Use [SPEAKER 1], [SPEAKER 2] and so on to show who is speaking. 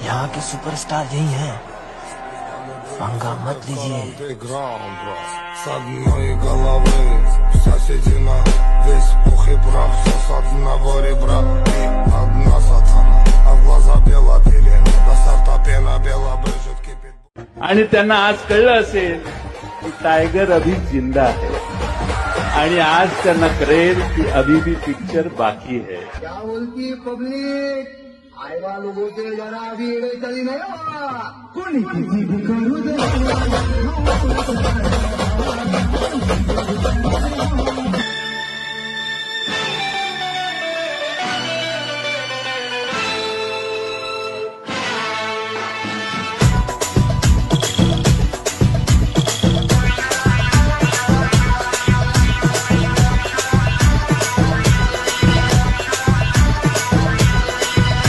[SPEAKER 1] यहाँ के सुपरस्टार यही हैं, पंगा मत लीजिए।
[SPEAKER 2] С одной головы соседи на весь пух и прах, все с одного ребра и одна сатана, а в глаза белопелена, до старта пена бела брызжет кипит.
[SPEAKER 3] आणि त्यांना आज कळलं असेल की टायगर अभी जिंदा है आणि आज त्यांना कळेल की अभी भी पिक्चर बाकी है।
[SPEAKER 4] क्या बोलती पब्लिक? आएगा लोगों के जरा अभी चली नहीं होगा कोणी किसी भी करू दे